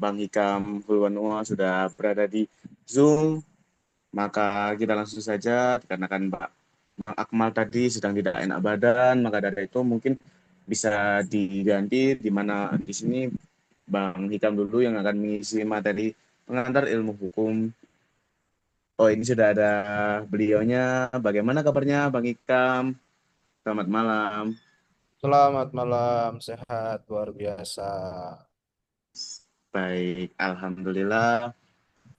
Bang Hikam Hulwanua sudah berada di Zoom, maka kita langsung saja karena kan Bang Akmal tadi sedang tidak enak badan, maka dari itu mungkin bisa diganti di mana di sini Bang Hikam dulu yang akan mengisi materi pengantar ilmu hukum. Oh, ini sudah ada beliaunya. Bagaimana kabarnya Bang Hikam? Selamat malam. Selamat malam, sehat luar biasa. Baik, Alhamdulillah.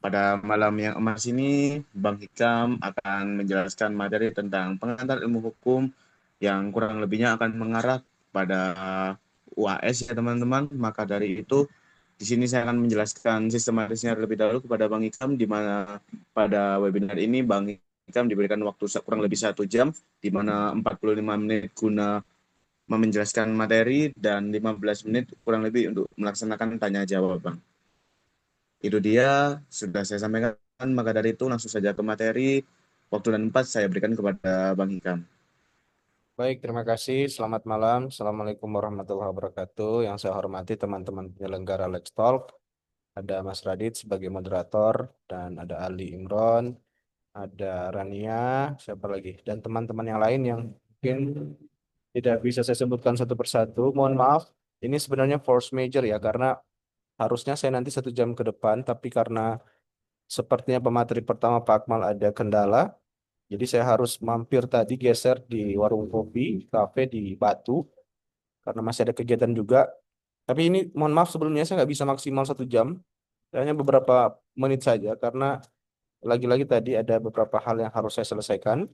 Pada malam yang emas ini, Bang Hikam akan menjelaskan materi tentang pengantar ilmu hukum yang kurang lebihnya akan mengarah pada UAS ya teman-teman. Maka dari itu, di sini saya akan menjelaskan sistematisnya terlebih dahulu kepada Bang Hikam, di mana pada webinar ini Bang Hikam diberikan waktu kurang lebih 1 jam, di mana 45 menit guna menjelaskan materi dan 15 menit kurang lebih untuk melaksanakan tanya jawab, Bang. Itu dia, sudah saya sampaikan, maka dari itu langsung saja ke materi. Waktu dan tempat saya berikan kepada Bang Hikam. Baik, terima kasih. Selamat malam. Assalamualaikum warahmatullahi wabarakatuh. Yang saya hormati teman-teman penyelenggara Let's Talk. Ada Mas Radit sebagai moderator, dan ada Ali Imron, ada Rania, siapa lagi? Dan teman-teman yang lain yang mungkin tidak bisa saya sebutkan satu persatu. Mohon maaf, ini sebenarnya force major ya, karena harusnya saya nanti 1 jam ke depan, tapi karena sepertinya pemateri pertama Pak Akmal ada kendala. Jadi saya harus mampir tadi geser di warung kopi, kafe di Batu, karena masih ada kegiatan juga. Tapi ini mohon maaf sebelumnya saya nggak bisa maksimal 1 jam, hanya beberapa menit saja, karena lagi-lagi tadi ada beberapa hal yang harus saya selesaikan.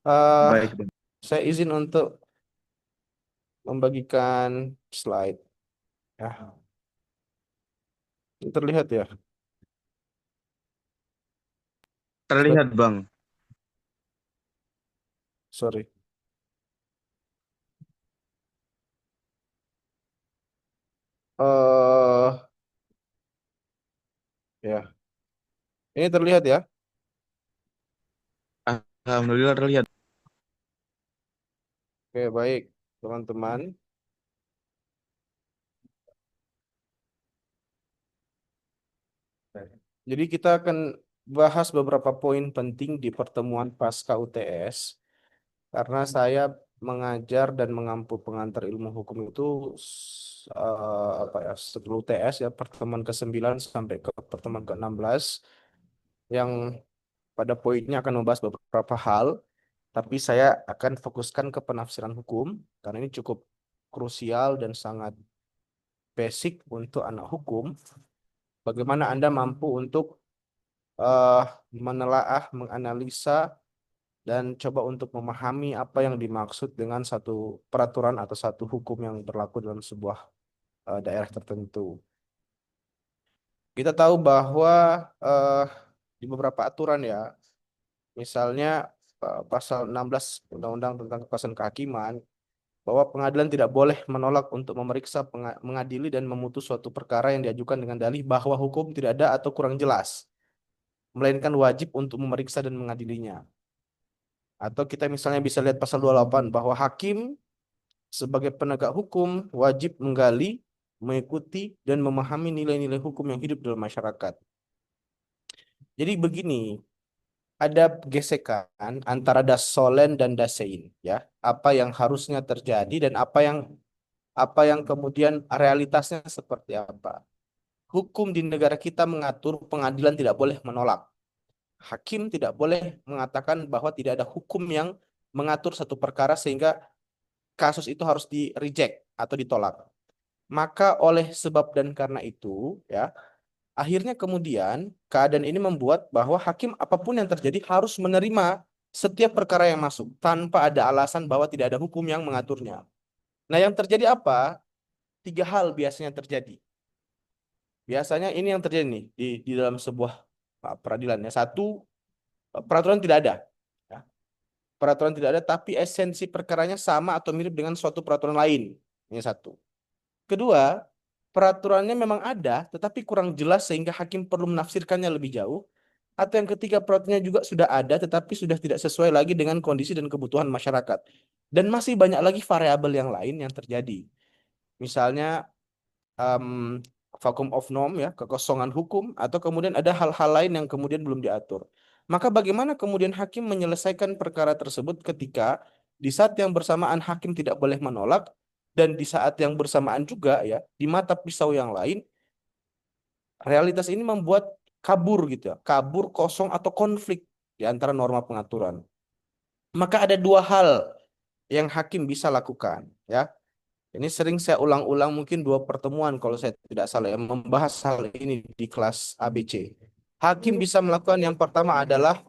eh Baik, Bang. saya izin untuk membagikan slide. Ya, terlihat ya. Slide, Terlihat, Bang. sorry. eh ya, ini terlihat ya. Alhamdulillah terlihat. Oke, baik, teman-teman. Jadi kita akan bahas beberapa poin penting di pertemuan pasca UTS, karena saya mengajar dan mengampu pengantar ilmu hukum itu apa ya, sebelum UTS ya, pertemuan ke-9 sampai ke pertemuan ke-16, yang pada poinnya akan membahas beberapa hal, tapi saya akan fokuskan ke penafsiran hukum karena ini cukup krusial dan sangat basic untuk anak hukum. Bagaimana Anda mampu untuk eh, menelaah, menganalisa, dan coba untuk memahami apa yang dimaksud dengan satu peraturan atau satu hukum yang berlaku dalam sebuah daerah tertentu. Kita tahu bahwa eh, di beberapa aturan ya, misalnya pasal 16 Undang-Undang tentang Kekuasaan Kehakiman, bahwa pengadilan tidak boleh menolak untuk memeriksa, mengadili, dan memutus suatu perkara yang diajukan dengan dalih bahwa hukum tidak ada atau kurang jelas, melainkan wajib untuk memeriksa dan mengadilinya. Atau kita misalnya bisa lihat pasal 28 bahwa hakim sebagai penegak hukum wajib menggali, mengikuti, dan memahami nilai-nilai hukum yang hidup dalam masyarakat. Jadi begini, ada gesekan antara das solen dan das sein, ya. Apa yang harusnya terjadi dan apa yang kemudian realitasnya seperti apa. Hukum di negara kita mengatur pengadilan tidak boleh menolak. Hakim tidak boleh mengatakan bahwa tidak ada hukum yang mengatur satu perkara sehingga kasus itu harus di-reject atau ditolak. Maka oleh sebab dan karena itu, ya, akhirnya kemudian keadaan ini membuat bahwa hakim apapun yang terjadi harus menerima setiap perkara yang masuk tanpa ada alasan bahwa tidak ada hukum yang mengaturnya. Nah, yang terjadi apa? Tiga hal biasanya terjadi. Biasanya ini yang terjadi nih di dalam sebuah peradilan. Ya. Satu, peraturan tidak ada. Ya. Peraturan tidak ada, tapi esensi perkaranya sama atau mirip dengan suatu peraturan lain. Ini satu. Kedua, peraturannya memang ada, tetapi kurang jelas sehingga hakim perlu menafsirkannya lebih jauh. Atau yang ketiga, peraturannya juga sudah ada, tetapi sudah tidak sesuai lagi dengan kondisi dan kebutuhan masyarakat. Dan masih banyak lagi variabel yang lain yang terjadi. Misalnya, em, vacuum of norm ya, kekosongan hukum, atau kemudian ada hal-hal lain yang kemudian belum diatur. Maka bagaimana kemudian hakim menyelesaikan perkara tersebut ketika di saat yang bersamaan hakim tidak boleh menolak dan di saat yang bersamaan juga ya di mata pisau yang lain realitas ini membuat kabur gitu ya, kabur kosong atau konflik di antara norma pengaturan. Maka ada dua hal yang hakim bisa lakukan ya. Ini sering saya ulang-ulang mungkin dua pertemuan kalau saya tidak salah yang membahas hal ini di kelas ABC. Hakim bisa melakukan yang pertama adalah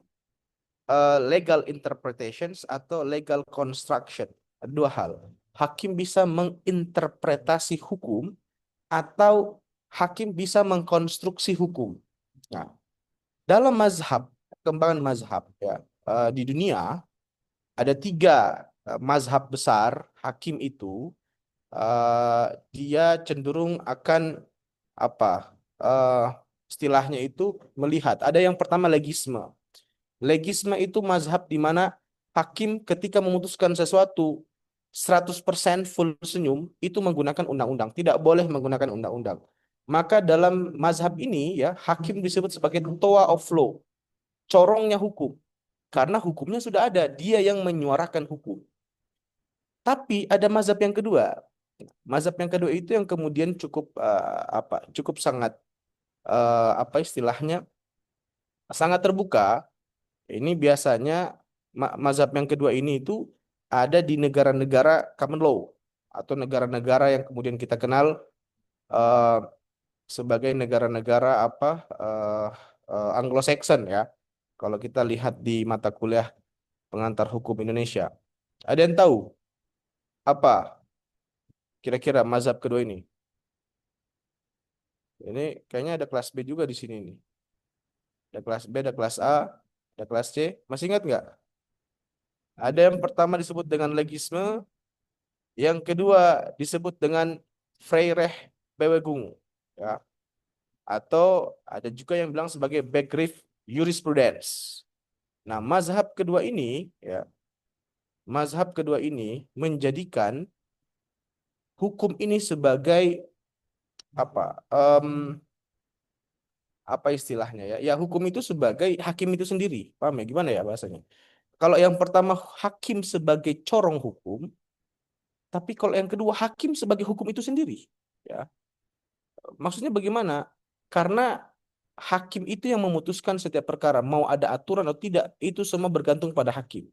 legal interpretations atau legal construction. Ada dua hal. Hakim bisa menginterpretasi hukum atau hakim bisa mengkonstruksi hukum. Nah, dalam mazhab, perkembangan mazhab ya, di dunia ada tiga mazhab besar hakim itu dia cenderung akan apa istilahnya itu melihat ada yang pertama legisme. Legisme itu mazhab di mana hakim ketika memutuskan sesuatu 100% full senyum itu menggunakan undang-undang, tidak boleh menggunakan undang-undang. Maka dalam mazhab ini ya hakim disebut sebagai toa of law, corongnya hukum. Karena hukumnya sudah ada, dia yang menyuarakan hukum. Tapi ada mazhab yang kedua. Mazhab yang kedua itu yang kemudian cukup cukup sangat apa istilahnya sangat terbuka. Ini biasanya mazhab yang kedua ini itu ada di negara-negara common law atau negara-negara yang kemudian kita kenal eh, sebagai negara-negara eh, Anglo-Saxon ya. Kalau kita lihat di mata kuliah pengantar hukum Indonesia, ada yang tahu apa kira-kira mazhab kedua ini? Ini kayaknya ada kelas B juga di sini nih. Ada kelas B, ada kelas A, ada kelas C. Masih ingat nggak? Ada yang pertama disebut dengan legisme, yang kedua disebut dengan Vrijrecht-Bewegung, ya. Atau ada juga yang bilang sebagai Begriff Jurisprudence. Nah, mazhab kedua ini menjadikan hukum ini sebagai apa? Apa istilahnya ya? Ya hukum itu sebagai hakim itu sendiri. Paham ya? Gimana ya bahasanya? Kalau yang pertama hakim sebagai corong hukum, tapi kalau yang kedua hakim sebagai hukum itu sendiri. Ya, maksudnya bagaimana? Karena hakim itu yang memutuskan setiap perkara, mau ada aturan atau tidak, itu semua bergantung pada hakim.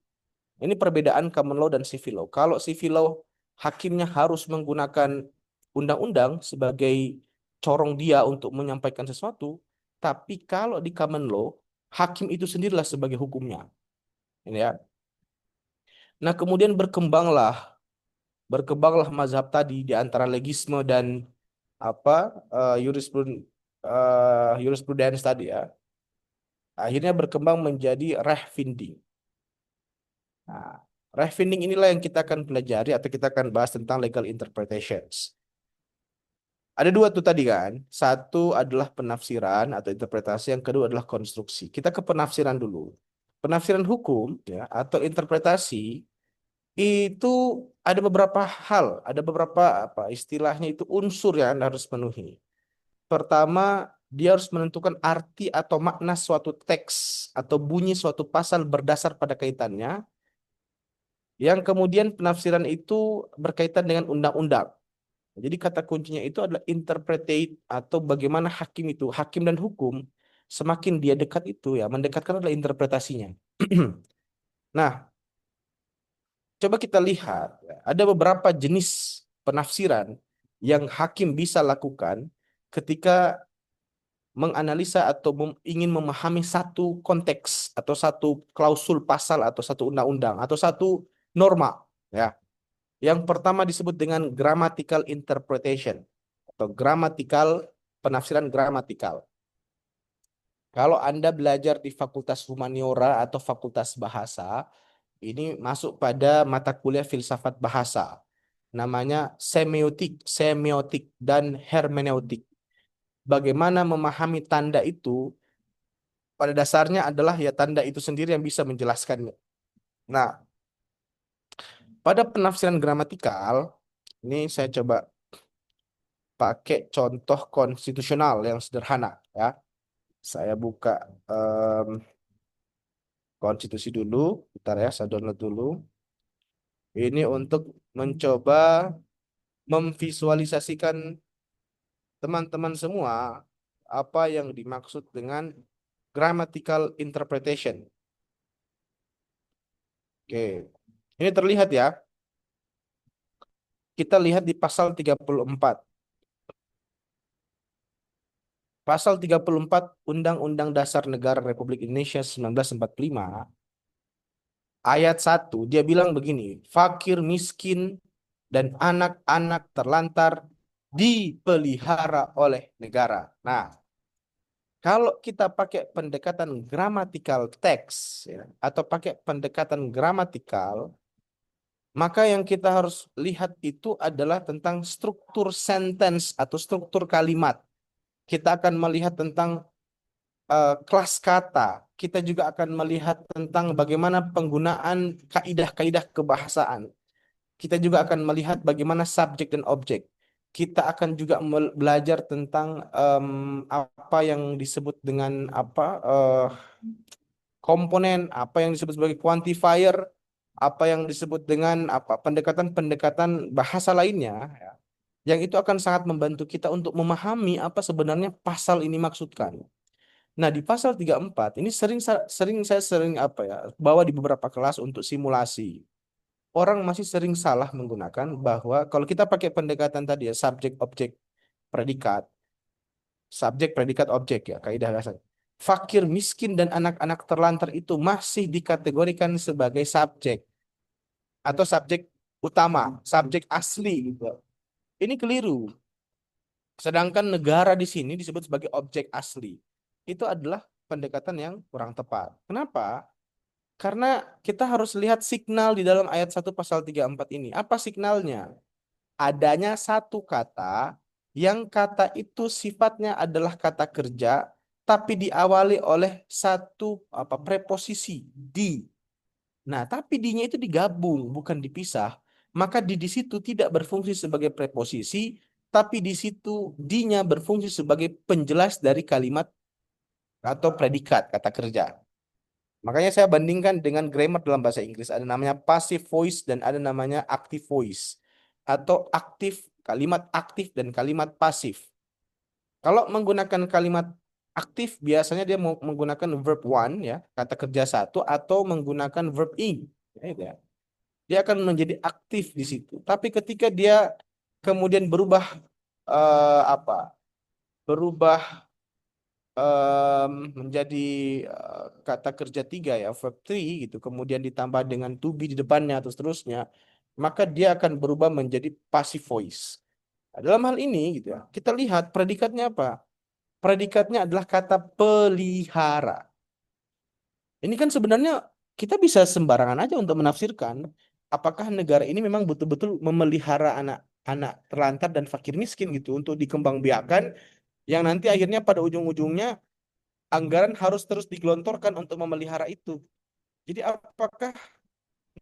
Ini perbedaan common law dan civil law. Kalau civil law, hakimnya harus menggunakan undang-undang sebagai corong dia untuk menyampaikan sesuatu. Tapi kalau di common law, hakim itu sendirilah sebagai hukumnya. Ini ya. Nah, kemudian berkembanglah mazhab tadi di antara legisme dan apa jurisprudence tadi ya. Akhirnya berkembang menjadi Rechtfinding. Nah, Rechtfinding inilah yang kita akan pelajari atau kita akan bahas tentang legal interpretations. Ada dua tuh tadi kan. Satu adalah penafsiran atau interpretasi, yang kedua adalah konstruksi. Kita ke penafsiran dulu. Penafsiran hukum ya atau interpretasi itu ada beberapa hal, ada beberapa apa istilahnya itu unsur yang Anda harus penuhi. Pertama, dia harus menentukan arti atau makna suatu teks atau bunyi suatu pasal berdasar pada kaitannya. Yang kemudian penafsiran itu berkaitan dengan undang-undang. Jadi kata kuncinya itu adalah interpretate atau bagaimana hakim itu, hakim dan hukum semakin dia dekat itu ya, mendekatkan adalah interpretasinya. Nah, coba kita lihat ya, ada beberapa jenis penafsiran yang hakim bisa lakukan ketika menganalisa atau ingin memahami satu konteks atau satu klausul pasal atau satu undang-undang atau satu norma ya. Yang pertama disebut dengan grammatical interpretation atau grammatical penafsiran gramatikal. Kalau Anda belajar di Fakultas Humaniora atau Fakultas Bahasa, ini masuk pada mata kuliah filsafat bahasa. Namanya semiotik, semiotik dan hermeneutik. Bagaimana memahami tanda itu pada dasarnya adalah ya tanda itu sendiri yang bisa menjelaskannya. Nah, pada penafsiran gramatikal, ini saya coba pakai contoh konstitusional yang sederhana ya. Saya buka em, konstitusi dulu, bentar ya, saya download dulu. Ini untuk mencoba memvisualisasikan teman-teman semua apa yang dimaksud dengan grammatical interpretation. Oke, ini terlihat ya. Kita lihat di pasal 34. Pasal 34 Undang-Undang Dasar Negara Republik Indonesia 1945, ayat 1, dia bilang begini, fakir miskin dan anak-anak terlantar dipelihara oleh negara. Nah, kalau kita pakai pendekatan gramatikal teks ya, atau pakai pendekatan gramatikal, maka yang kita harus lihat itu adalah tentang struktur sentence atau struktur kalimat. Kita akan melihat tentang kelas kata. Kita juga akan melihat tentang bagaimana penggunaan kaidah-kaidah kebahasaan. Kita juga akan melihat bagaimana subjek dan objek. Kita akan juga belajar tentang apa yang disebut dengan komponen, apa yang disebut sebagai quantifier, apa yang disebut dengan apa pendekatan-pendekatan bahasa lainnya, ya, yang itu akan sangat membantu kita untuk memahami apa sebenarnya pasal ini maksudkan. Nah, di pasal 34 ini sering apa ya, bawa di beberapa kelas untuk simulasi. Orang masih sering salah menggunakan bahwa kalau kita pakai pendekatan tadi ya, subjek, objek, predikat, subjek, predikat, objek ya, kaidah dasar. Fakir, miskin, dan anak-anak terlantar itu masih dikategorikan sebagai subjek atau subjek utama, subjek asli gitu. Ini keliru. Sedangkan negara di sini disebut sebagai objek asli. Itu adalah pendekatan yang kurang tepat. Kenapa? Karena kita harus lihat signal di dalam ayat 1 pasal 34 ini. Apa signalnya? Adanya satu kata yang kata itu sifatnya adalah kata kerja, tapi diawali oleh satu preposisi di. Nah, tapi di-nya itu digabung, bukan dipisah. Maka di situ tidak berfungsi sebagai preposisi, tapi di situ di-nya berfungsi sebagai penjelas dari kalimat atau predikat kata kerja. Makanya saya bandingkan dengan grammar dalam bahasa Inggris. Ada namanya passive voice dan ada namanya active voice. Atau aktif, kalimat aktif dan kalimat pasif. Kalau menggunakan kalimat aktif, biasanya dia mau menggunakan verb one, ya, kata kerja satu, atau menggunakan verb ing. Ya, itu ya. Dia akan menjadi aktif di situ. Tapi ketika dia kemudian berubah, eh, apa? Berubah menjadi kata kerja tiga ya, verb three gitu, kemudian ditambah dengan to be di depannya atau seterusnya, maka dia akan berubah menjadi passive voice. Nah, dalam hal ini gitu ya, kita lihat predikatnya apa? Predikatnya adalah kata pelihara. Ini kan sebenarnya kita bisa sembarangan aja untuk menafsirkan apakah negara ini memang betul-betul memelihara anak-anak terlantar dan fakir miskin gitu untuk dikembangbiakan, yang nanti akhirnya pada ujung-ujungnya anggaran harus terus digelontorkan untuk memelihara itu. Jadi apakah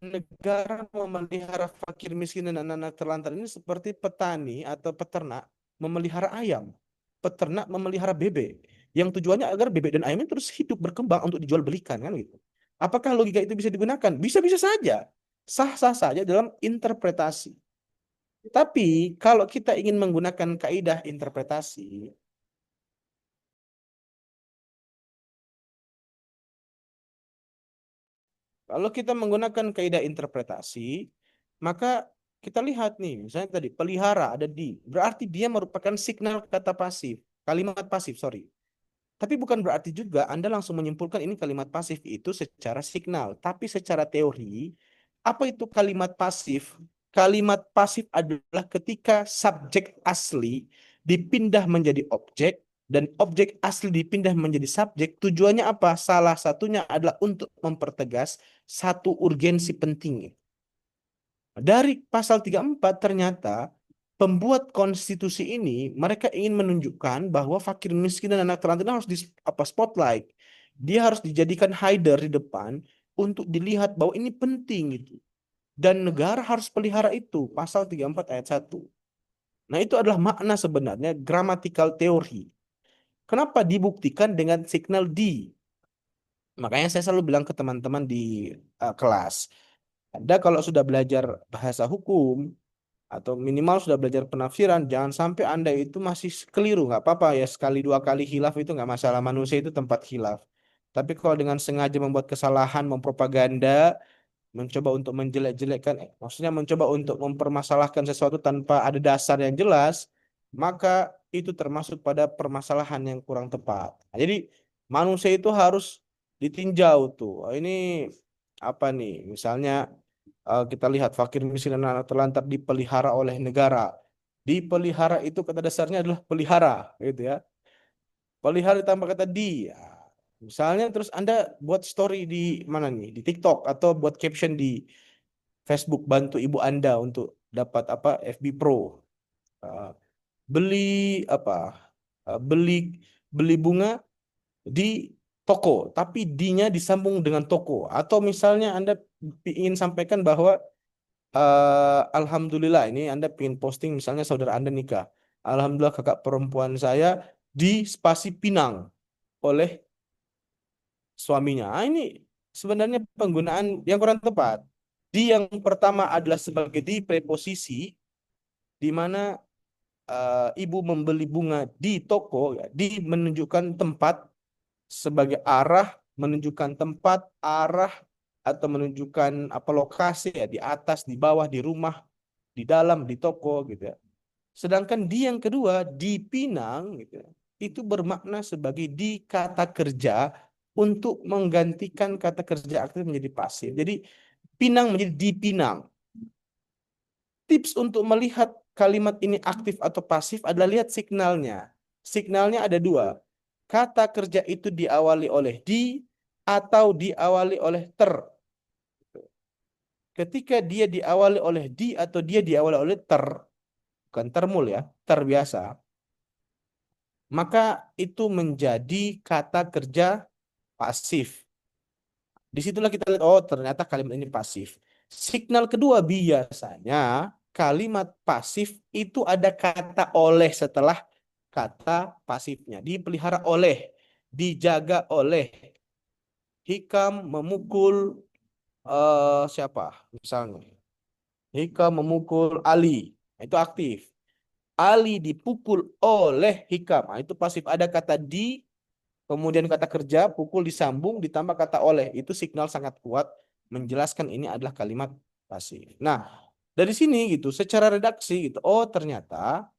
negara memelihara fakir miskin dan anak-anak terlantar ini seperti petani atau peternak memelihara ayam, peternak memelihara bebek, yang tujuannya agar bebek dan ayam ini terus hidup berkembang untuk dijual belikan kan gitu. Apakah logika itu bisa digunakan? Bisa-bisa saja. Sah-sah saja dalam interpretasi. Tapi kalau kita ingin menggunakan kaidah interpretasi, kalau kita menggunakan kaidah interpretasi, maka kita lihat nih, misalnya tadi pelihara ada di, berarti dia merupakan signal kata pasif, kalimat pasif, sorry. Tapi bukan berarti juga Anda langsung menyimpulkan ini kalimat pasif itu secara signal. Tapi secara teori, apa itu kalimat pasif? Kalimat pasif adalah ketika subjek asli dipindah menjadi objek dan objek asli dipindah menjadi subjek. Tujuannya apa? Salah satunya adalah untuk mempertegas satu urgensi penting. Dari pasal 34 ternyata pembuat konstitusi ini mereka ingin menunjukkan bahwa fakir miskin dan anak terlantar harus di spotlight. Dia harus dijadikan hider di depan untuk dilihat bahwa ini penting gitu. Dan negara harus pelihara itu, pasal 34 ayat 1. Nah, itu adalah makna sebenarnya grammatical theory. Kenapa dibuktikan dengan signal di? Makanya saya selalu bilang ke teman-teman di kelas, Anda kalau sudah belajar bahasa hukum atau minimal sudah belajar penafsiran, jangan sampai Anda itu masih keliru. Nggak apa-apa ya, sekali dua kali hilaf itu nggak masalah. Manusia itu tempat hilaf. Tapi kalau dengan sengaja membuat kesalahan, mempropaganda, mencoba untuk menjelek-jelekkan, maksudnya mencoba untuk mempermasalahkan sesuatu tanpa ada dasar yang jelas, maka itu termasuk pada permasalahan yang kurang tepat. Nah, jadi manusia itu harus ditinjau tuh. Oh, ini apa nih? Misalnya kita lihat fakir miskin dan anak terlantar dipelihara oleh negara. Dipelihara itu kata dasarnya adalah pelihara, gitu ya. Pelihara ditambah kata di. Ya. Misalnya terus Anda buat story di mana nih? Di TikTok atau buat caption di Facebook, bantu ibu Anda untuk dapat apa FB Pro. Uh, beli apa? Beli beli bunga di toko, tapi D-nya disambung dengan toko. Atau misalnya Anda ingin sampaikan bahwa Alhamdulillah ini Anda ingin posting misalnya saudara Anda nikah. Alhamdulillah kakak perempuan saya di spasi Pinang oleh suaminya. Ah, ini sebenarnya penggunaan yang kurang tepat. Di yang pertama adalah sebagai di preposisi, di mana ibu membeli bunga di toko, ya, di menunjukkan tempat sebagai arah, menunjukkan tempat, arah, atau menunjukkan apa lokasi ya, di atas, di bawah, di rumah, di dalam, di toko gitu ya. Sedangkan di yang kedua, di Pinang gitu ya, itu bermakna sebagai di kata kerja untuk menggantikan kata kerja aktif menjadi pasif. Jadi Pinang menjadi dipinang. Tips untuk melihat kalimat ini aktif atau pasif adalah lihat signalnya. Signalnya ada dua. Kata kerja itu diawali oleh di atau diawali oleh ter. Ketika dia diawali oleh di atau dia diawali oleh ter, bukan termul ya, ter biasa, maka itu menjadi kata kerja pasif. Disitulah kita lihat, oh ternyata kalimat ini pasif. Signal kedua biasanya kalimat pasif itu ada kata oleh setelah kata pasifnya. Dipelihara oleh, dijaga oleh. Hikam memukul siapa? Misalnya, Hikam memukul Ali. Itu aktif. Ali dipukul oleh Hikam. Nah, itu pasif. Ada kata di, kemudian kata kerja, pukul disambung, ditambah kata oleh. Itu signal sangat kuat menjelaskan ini adalah kalimat pasif. Nah, dari sini gitu, secara redaksi gitu, oh ternyata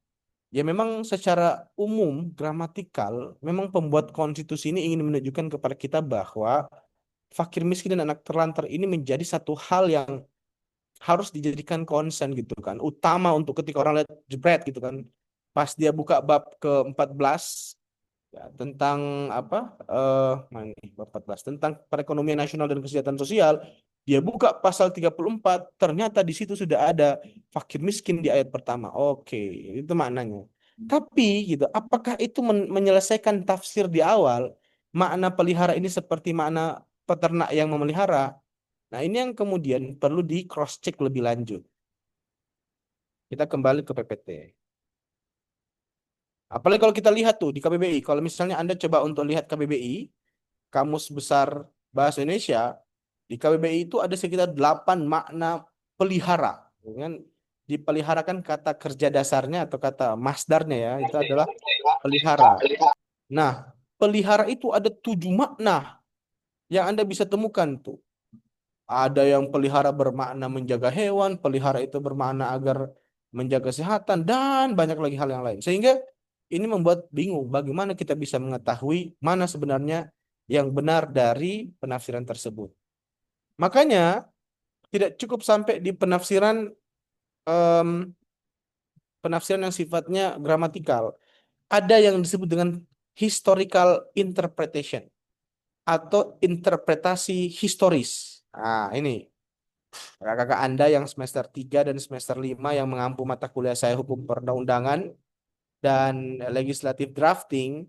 ya memang secara umum gramatikal, memang pembuat konstitusi ini ingin menunjukkan kepada kita bahwa fakir miskin dan anak terlantar ini menjadi satu hal yang harus dijadikan concern gitu kan, utama untuk ketika orang lihat jebret gitu kan, pas dia buka bab ke-14 ya, tentang apa mana nih, bab 14 tentang perekonomian nasional dan kesejahteraan sosial, dia buka pasal 34, ternyata di situ sudah ada fakir miskin di ayat pertama. Oke, itu maknanya. Tapi gitu, apakah itu menyelesaikan tafsir di awal makna pelihara ini seperti makna peternak yang memelihara? Nah, ini yang kemudian perlu di cross check lebih lanjut. Kita kembali ke PPT. Apalagi kalau kita lihat tuh di KBBI, kalau misalnya Anda coba untuk lihat KBBI, Kamus Besar Bahasa Indonesia, di KBBI itu ada sekitar 8 makna pelihara. Dengan dipeliharakan kata kerja dasarnya atau kata masdarnya ya, itu adalah pelihara. Nah, pelihara itu ada 7 makna yang Anda bisa temukan tuh. Ada yang pelihara bermakna menjaga hewan, pelihara itu bermakna agar menjaga kesehatan, dan banyak lagi hal yang lain. Sehingga ini membuat bingung bagaimana kita bisa mengetahui mana sebenarnya yang benar dari penafsiran tersebut. Makanya tidak cukup sampai di em, penafsiran yang sifatnya gramatikal. Ada yang disebut dengan historical interpretation atau interpretasi historis. Nah, ini kakak-kakak Anda yang semester 3 dan semester 5 yang mengampu mata kuliah saya hukum perundang-undangan dan legislative drafting,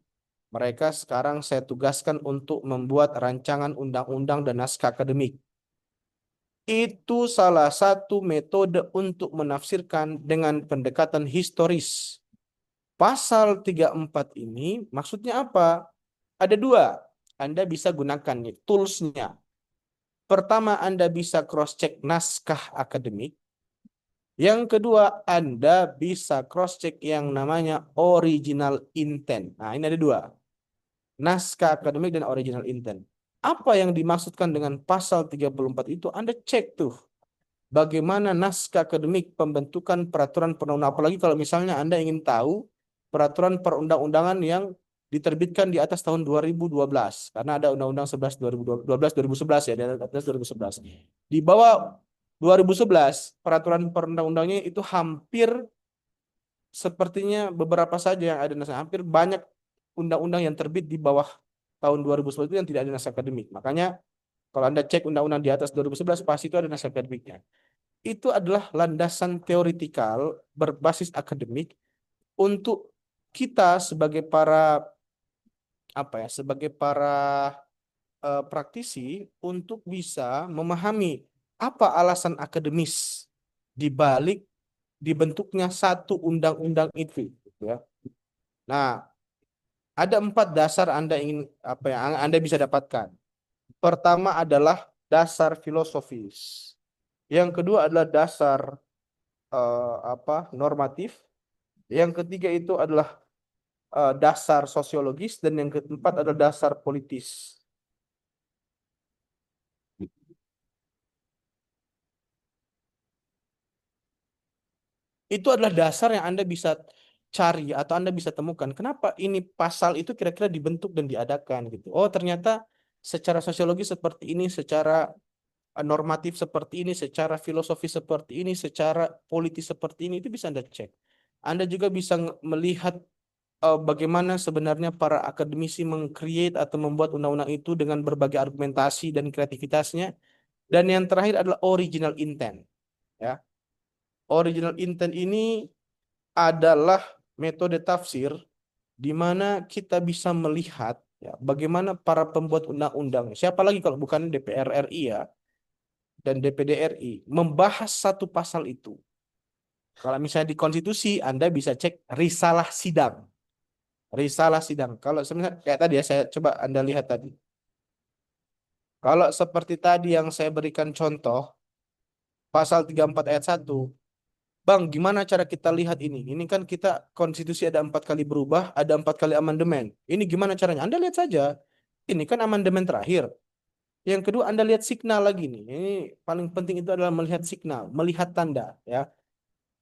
mereka sekarang saya tugaskan untuk membuat rancangan undang-undang dan naskah akademik. itu salah satu metode untuk menafsirkan dengan pendekatan historis. Pasal 34 ini maksudnya apa? Ada dua. Anda bisa gunakan nih toolsnya. Pertama, Anda bisa cross-check naskah akademik. Yang kedua, Anda bisa cross-check yang namanya original intent. Nah, ini ada dua. Naskah akademik dan original intent. Apa yang dimaksudkan dengan pasal 34 itu? Anda cek tuh. Bagaimana naskah akademik pembentukan peraturan perundang-undangan. Apalagi kalau misalnya Anda ingin tahu peraturan perundang-undangan yang diterbitkan di atas tahun 2012. Karena ada Undang-Undang 11 2012 2011 ya, di atas 2011. Di bawah 2011, peraturan perundang-undangnya itu hampir sepertinya beberapa saja yang ada naskah. Hampir banyak undang-undang yang terbit di bawah tahun 2011 itu yang tidak ada naskah akademik. Makanya kalau Anda cek undang-undang di atas 2011, pasti itu ada naskah akademiknya. Itu adalah landasan teoritikal berbasis akademik untuk kita sebagai para sebagai para praktisi untuk bisa memahami apa alasan akademis di balik dibentuknya satu undang-undang itu, gitu ya. Nah, ada 4 dasar Anda ingin yang Anda bisa dapatkan. Pertama adalah dasar filosofis. Yang kedua adalah dasar normatif. Yang ketiga itu adalah dasar sosiologis dan yang keempat adalah dasar politis. Itu adalah dasar yang Anda bisa cari atau Anda bisa temukan. Kenapa ini pasal itu kira-kira dibentuk dan diadakan gitu. Oh, ternyata secara sosiologi seperti ini, secara normatif seperti ini, secara filosofi seperti ini, secara politis seperti ini, itu bisa Anda cek. Anda juga bisa melihat bagaimana sebenarnya para akademisi meng-create atau membuat undang-undang itu dengan berbagai argumentasi dan kreativitasnya. Dan yang terakhir adalah original intent. Ya, original intent ini adalah metode tafsir di mana kita bisa melihat ya, bagaimana para pembuat undang-undang, siapa lagi kalau bukan DPR RI ya, dan DPD RI, membahas satu pasal itu. Kalau misalnya di konstitusi, Anda bisa cek risalah sidang. Risalah sidang. Kalau sebenarnya kayak tadi ya, saya coba Anda lihat tadi. Kalau seperti tadi yang saya berikan contoh, pasal 34 ayat 1, Bang, gimana cara kita lihat ini? Ini kan kita konstitusi ada 4 kali berubah, ada 4 kali amandemen. Ini gimana caranya? Anda lihat saja. Ini kan amandemen terakhir. Yang kedua, Anda lihat signal lagi nih. Ini paling penting itu adalah melihat signal, melihat tanda, ya.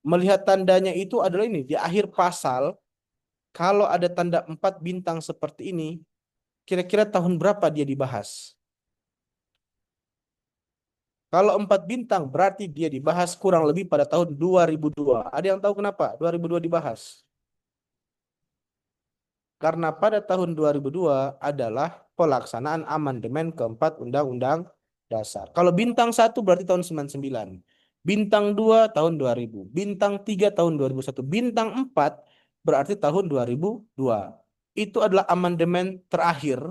Melihat tandanya itu adalah ini di akhir pasal. Kalau ada tanda 4 bintang seperti ini, kira-kira tahun berapa dia dibahas? Kalau 4 bintang berarti dia dibahas kurang lebih pada tahun 2002. Ada yang tahu kenapa 2002 dibahas? Karena pada tahun 2002 adalah pelaksanaan amandemen keempat Undang-Undang Dasar. Kalau bintang 1 berarti tahun 99. Bintang 2 tahun 2000. Bintang 3 tahun 2001. Bintang 4 berarti tahun 2002. Itu adalah amandemen terakhir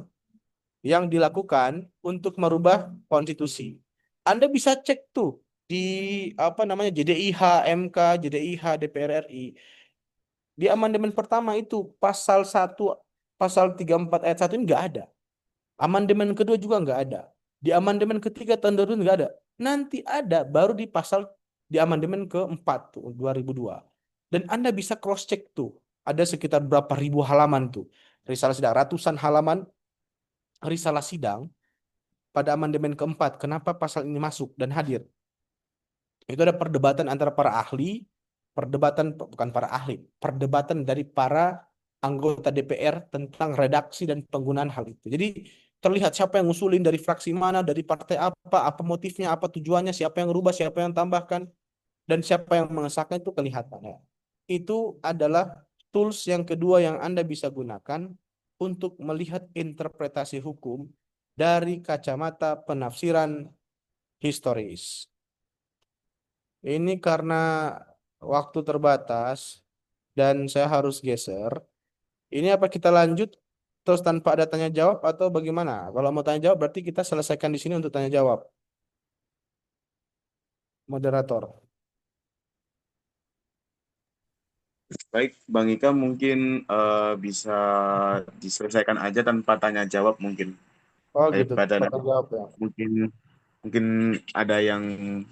yang dilakukan untuk merubah konstitusi. Anda bisa cek tuh di JDIH MK, JDIH DPR RI. Di amandemen pertama itu pasal 34 ayat 1 ini nggak ada. Amandemen kedua juga nggak ada. Di amandemen ketiga tahun 2000 nggak ada. Nanti ada baru di amandemen keempat tuh 2002. Dan Anda bisa cross check tuh. Ada sekitar berapa ribu halaman tuh. Risalah sidang ratusan halaman risalah sidang pada amandemen keempat. Kenapa pasal ini masuk dan hadir? Itu ada perdebatan antara para ahli, bukan para ahli, perdebatan dari para anggota DPR tentang redaksi dan penggunaan hal itu. Jadi terlihat siapa yang ngusulin dari fraksi mana, dari partai apa motifnya, apa tujuannya, siapa yang rubah, siapa yang tambahkan, dan siapa yang mengesahkan itu kelihatan ya. Itu adalah tools yang kedua yang Anda bisa gunakan untuk melihat interpretasi hukum dari kacamata penafsiran historis. Ini karena waktu terbatas dan saya harus geser. Ini apa kita lanjut terus tanpa ada tanya jawab atau bagaimana? Kalau mau tanya jawab berarti kita selesaikan di sini untuk tanya jawab. moderator. Baik, Bang Ika mungkin bisa diselesaikan aja tanpa tanya jawab mungkin, Oh gitu, daripada nanti tanggung jawab ya. mungkin mungkin ada yang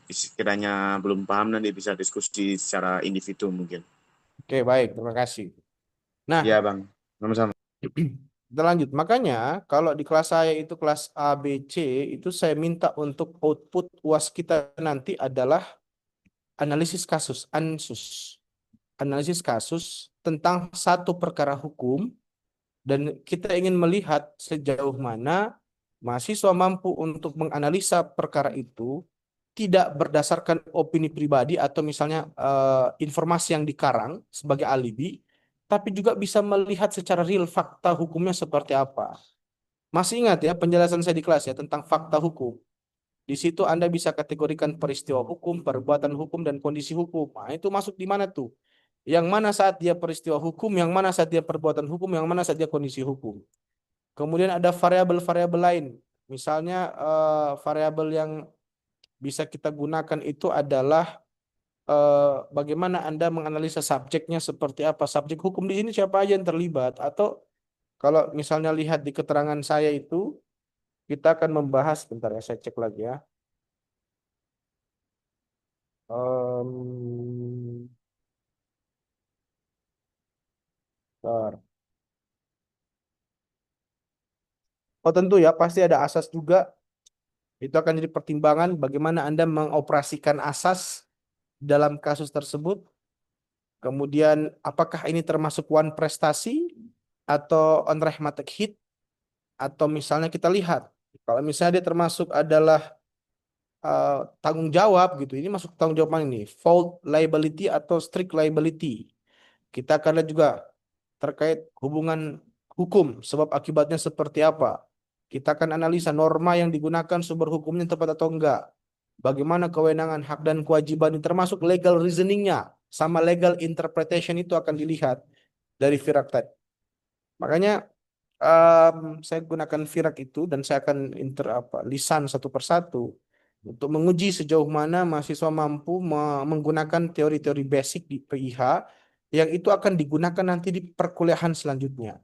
sekiranya belum paham nanti bisa diskusi secara individu mungkin. Oke, baik, terima kasih. Nah, Iya Bang, sama-sama. kita lanjut. Makanya kalau di kelas saya itu kelas A, B, C, itu saya minta untuk output UAS kita nanti adalah analisis kasus, ANSUS. Analisis kasus tentang satu perkara hukum dan kita ingin melihat sejauh mana mahasiswa mampu untuk menganalisa perkara itu tidak berdasarkan opini pribadi atau misalnya informasi yang dikarang sebagai alibi, tapi juga bisa melihat secara real fakta hukumnya seperti apa. Masih ingat ya penjelasan saya di kelas ya tentang fakta hukum. Di situ Anda bisa kategorikan peristiwa hukum, perbuatan hukum, dan kondisi hukum. Nah, itu masuk di mana tuh? Yang mana saat dia peristiwa hukum, yang mana saat dia perbuatan hukum, yang mana saat dia kondisi hukum. Kemudian ada variabel-variabel lain. Misalnya variabel yang bisa kita gunakan itu adalah bagaimana Anda menganalisa subjeknya seperti apa. Subjek hukum di sini siapa aja yang terlibat. Atau kalau misalnya lihat di keterangan saya itu, kita akan membahas, bentar ya saya cek lagi ya. Em, bentar. Oh tentu ya, pasti ada asas juga. Itu akan jadi pertimbangan bagaimana Anda mengoperasikan asas dalam kasus tersebut. Kemudian apakah ini termasuk one prestasi atau on rehmatic hit, atau misalnya kita lihat kalau misalnya dia termasuk adalah eh, tanggung jawab gitu. Ini masuk tanggung jawab mana ini? Fault liability atau strict liability. Kita akan lihat juga terkait hubungan hukum, sebab akibatnya seperti apa. Kita akan analisa norma yang digunakan sumber hukumnya tepat atau enggak. Bagaimana kewenangan, hak dan kewajiban ini termasuk legal reasoningnya sama legal interpretation itu akan dilihat dari Firak tadi. Makanya saya gunakan Firak itu dan saya akan lisan satu persatu untuk menguji sejauh mana mahasiswa mampu menggunakan teori-teori basic di PIH yang itu akan digunakan nanti di perkuliahan selanjutnya.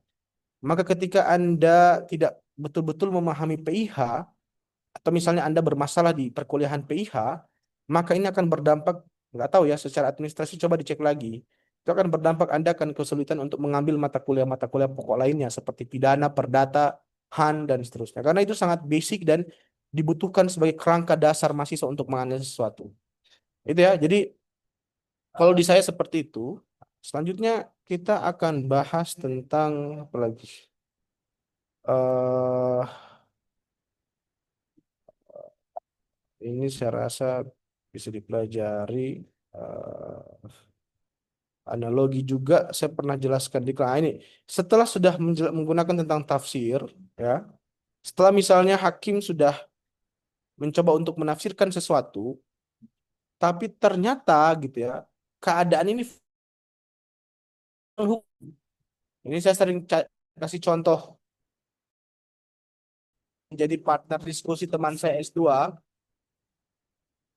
Maka ketika Anda tidak betul-betul memahami PIH atau misalnya Anda bermasalah di perkuliahan PIH, maka ini akan berdampak, nggak tahu ya, secara administrasi coba dicek lagi. Itu akan berdampak Anda akan kesulitan untuk mengambil mata kuliah pokok lainnya seperti pidana, perdata, HAN, dan seterusnya. Karena itu sangat basic dan dibutuhkan sebagai kerangka dasar mahasiswa untuk menganalisis sesuatu. Itu ya, jadi kalau di saya seperti itu. Selanjutnya kita akan bahas tentang apa lagi? eh ini saya rasa bisa dipelajari. eh Analogi juga saya pernah jelaskan di kelas ini. Setelah sudah menggunakan tentang tafsir, ya. Setelah misalnya hakim sudah mencoba untuk menafsirkan sesuatu, tapi ternyata gitu ya, keadaan ini ini saya sering kasih contoh menjadi partner diskusi teman saya S2.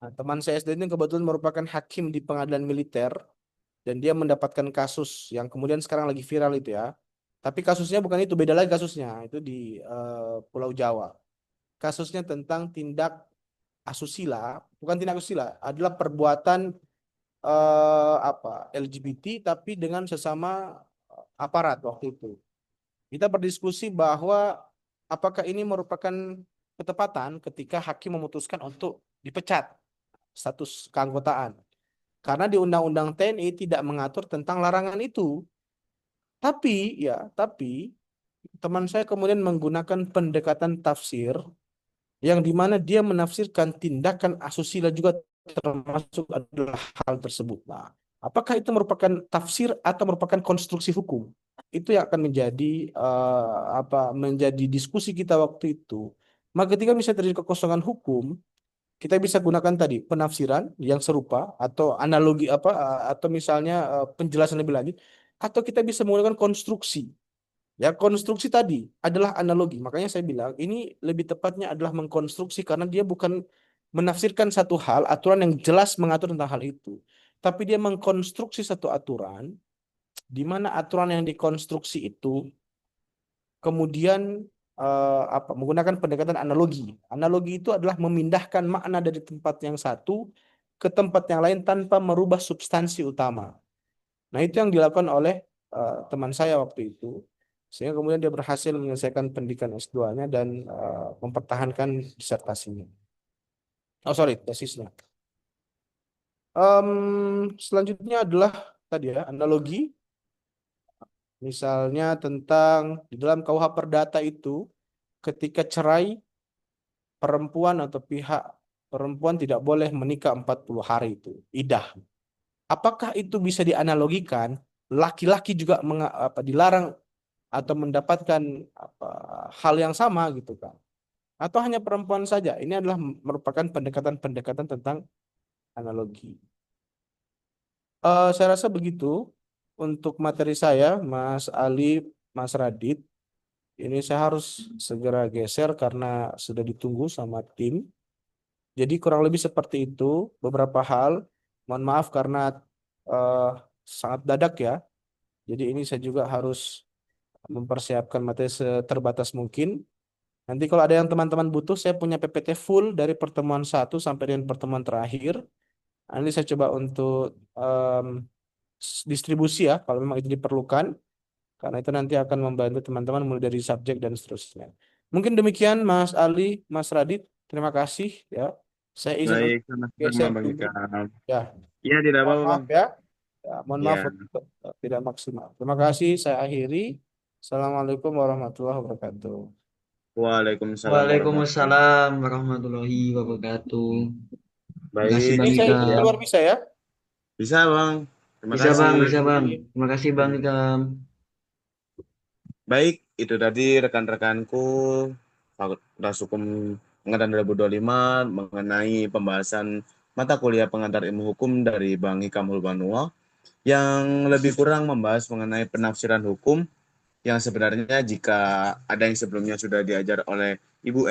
Nah, teman saya S2 ini kebetulan merupakan hakim di pengadilan militer dan dia mendapatkan kasus yang kemudian sekarang lagi viral itu ya. Tapi kasusnya bukan itu, beda lagi kasusnya. Itu di Pulau Jawa. Kasusnya tentang tindak asusila, bukan tindak asusila, adalah perbuatan apa LGBT tapi dengan sesama aparat waktu itu. Kita berdiskusi bahwa apakah ini merupakan ketepatan ketika hakim memutuskan untuk dipecat status keanggotaan. Karena di Undang-Undang TNI tidak mengatur tentang larangan itu. Tapi tapi teman saya kemudian menggunakan pendekatan tafsir yang dimana dia menafsirkan tindakan asusila juga termasuk adalah hal tersebut. Nah, apakah itu merupakan tafsir atau merupakan konstruksi hukum? Itu yang akan menjadi menjadi diskusi kita waktu itu. Maka ketika misalnya terjadi kekosongan hukum, kita bisa gunakan tadi penafsiran yang serupa atau analogi atau misalnya penjelasan lebih lanjut, atau kita bisa menggunakan konstruksi. Ya, konstruksi tadi adalah analogi. Makanya saya bilang ini lebih tepatnya adalah mengkonstruksi karena dia bukan menafsirkan satu hal, aturan yang jelas mengatur tentang hal itu. Tapi dia mengkonstruksi satu aturan, di mana aturan yang dikonstruksi itu kemudian menggunakan pendekatan analogi. Analogi itu adalah memindahkan makna dari tempat yang satu ke tempat yang lain tanpa merubah substansi utama. Nah, itu yang dilakukan oleh teman saya waktu itu. Sehingga kemudian dia berhasil menyelesaikan pendidikan S2-nya dan mempertahankan disertasinya. Oh, sorry, tesisnya. Selanjutnya adalah tadi ya, analogi. Misalnya tentang di dalam KUH Perdata itu, ketika cerai, perempuan atau pihak perempuan tidak boleh menikah 40 hari itu, idah. Apakah itu bisa dianalogikan? Laki-laki juga dilarang atau mendapatkan apa, hal yang sama gitu kan? Atau hanya perempuan saja? Ini adalah merupakan pendekatan-pendekatan tentang analogi. Saya rasa begitu untuk materi saya, Mas Ali, Mas Radit. Ini saya harus segera geser karena sudah ditunggu sama tim. Jadi kurang lebih seperti itu beberapa hal. Mohon maaf karena eh, sangat dadak ya. Jadi ini saya juga harus mempersiapkan materi seterbatas mungkin. Nanti kalau ada yang teman-teman butuh, saya punya PPT full dari pertemuan satu sampai dengan pertemuan terakhir. Nanti saya coba untuk em, distribusi ya, kalau memang itu diperlukan. Karena itu nanti akan membantu teman-teman mulai dari subjek dan seterusnya. Mungkin demikian Mas Ali, Mas Radit. Terima kasih ya. Saya izin Baik, untuk sama-sama geser Bang dulu. Ikam. Ya, Iya, tidak mohon apa-apa maaf Bang. ya. Ya, mohon maaf Ya, untuk tidak maksimal. Terima kasih. Saya akhiri. Assalamualaikum warahmatullahi wabarakatuh. Waalaikumsalam warahmatullahi. Waalaikumsalam warahmatullahi wabarakatuh. Terima kasih Baik, Bang Ini saya itu izin ya. Ikam. keluar bisa ya? Bisa Bang. Terima Bisa kasih. Bang, bisa Terima Bang. kasih. Terima kasih Bang Ikam. Baik, itu tadi rekan-rekanku Fakultas Hukum Angkatan 2025 mengenai pembahasan mata kuliah pengantar ilmu hukum dari Bang Hikam Hulbanua yang lebih kurang membahas mengenai penafsiran hukum yang sebenarnya jika ada yang sebelumnya sudah diajar oleh Ibu